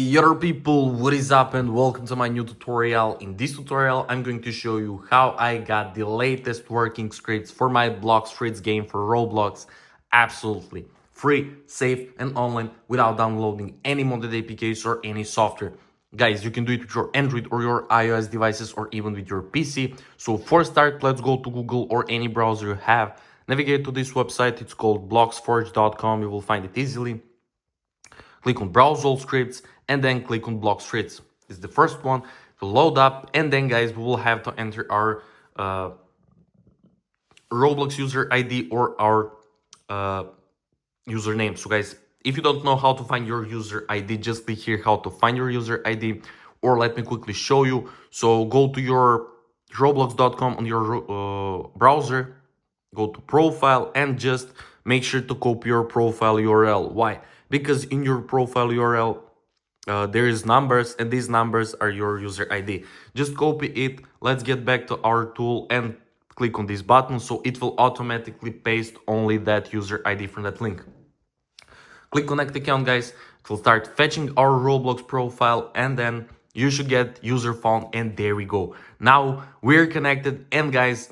Yo people, what is up and welcome to my new tutorial. In this tutorial, I'm going to show you how I got the latest working scripts for my Blox Fruits game for Roblox. Absolutely free, safe and online without downloading any modded APKs or any software. Guys, you can do it with your Android or your iOS devices or even with your PC. So for start, let's go to Google or any browser you have. Navigate to this website, it's called bloxforge.com, you will find it easily. Click on browse all scripts and then click on Blox Fruits. This is the first one to load up, and then guys, we will have to enter our Roblox user ID or our username. So guys, if you don't know how to find your user ID, just click here how to find your user ID, or let me quickly show you. So go to your roblox.com on your browser, go to profile and just make sure to copy your profile URL. Why? Because in your profile URL there is numbers, and these numbers are your user ID. Just copy it. Let's get back to our tool and click on this button, so it will automatically paste only that user ID from that link. Click connect account, guys. It will start fetching our Roblox profile, and then you should get user found, and there we go. Now we're connected, and guys,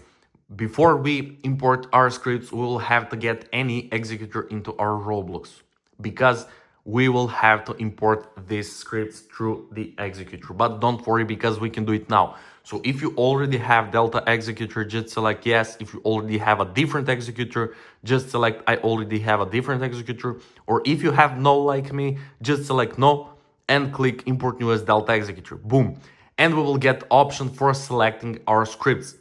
before we import our scripts, we will have to get any executor into our Roblox, because we will have to import these scripts through the executor. But don't worry, because we can do it now. So if you already have Delta Executor, just select yes. If you already have a different executor, just select I already have a different executor. Or if you have no like me, just select no and click import new as Delta Executor. Boom. And we will get option for selecting our scripts.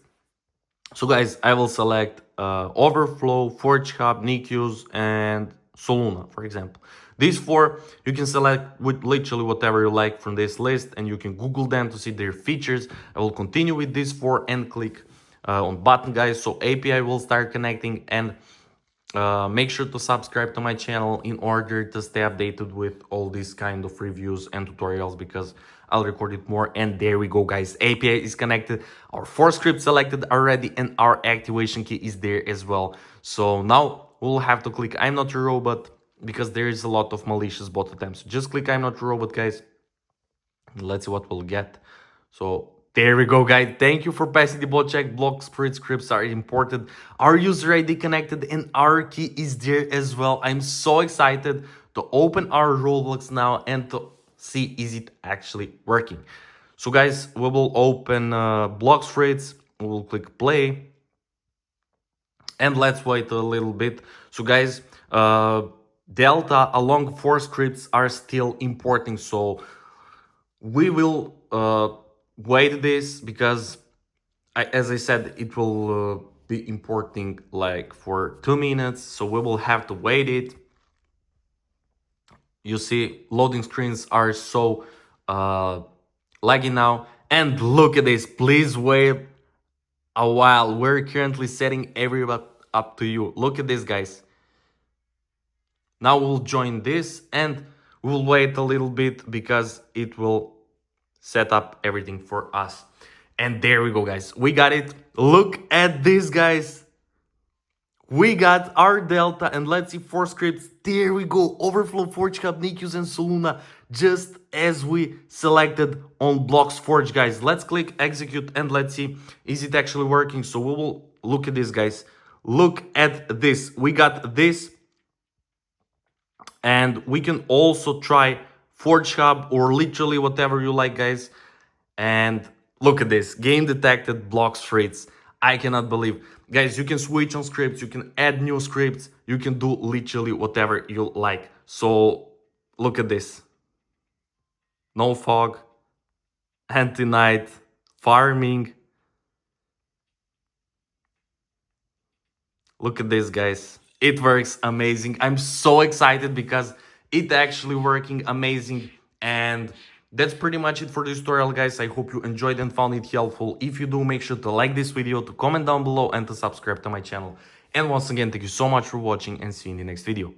So guys, I will select Overflow, Forge Hub, NICUs, and Soluna, for example. These four you can select with literally whatever you like from this list, and you can Google them to see their features. I will continue with these four and click on button, guys. So API will start connecting, and make sure to subscribe to my channel in order to stay updated with all these kind of reviews and tutorials, because I'll record it more. And there we go, guys. API is connected. Our four scripts selected already, and our activation key is there as well. So now we'll have to click I'm not a robot, because there is a lot of malicious bot attempts. Just click I'm not a robot, guys. Let's see what we'll get. So there we go, guys. Thank you for passing the bot check. Blox Fruits scripts are imported. Our user ID connected, and our key is there as well. I'm so excited to open our Roblox now and to see is it actually working. So guys, we will open Blox Fruits. We will click play. And let's wait a little bit. So guys, Delta along four scripts are still importing, so we will wait this, because as I said, it will be importing like for 2 minutes, so we will have to wait it. You see, loading screens are so laggy now, and look at this. Please wait a while. We're currently setting everyone up to you. Look at this, guys. Now we'll join this and we'll wait a little bit, because it will set up everything for us. And there we go, guys. We got it. Look at this, guys. We got our Delta, and let's see four scripts. There we go. Overflow, Forge Hub, NICUs, and Soluna, just as we selected on Blox Forge, guys. Let's click execute and let's see is it actually working. So we will look at this, guys. Look at this. We got this. And we can also try Forge Hub or literally whatever you like, guys. And look at this. Game detected, Blox Fruits. I cannot believe. Guys, you can switch on scripts. You can add new scripts. You can do literally whatever you like. So look at this. No fog. Anti-night. Farming. Look at this, guys. It works amazing. I'm so excited because it actually working amazing. And that's pretty much it for this tutorial, guys. I hope you enjoyed and found it helpful. If you do, make sure to like this video, to comment down below, and to subscribe to my channel. And once again, thank you so much for watching, and see you in the next video.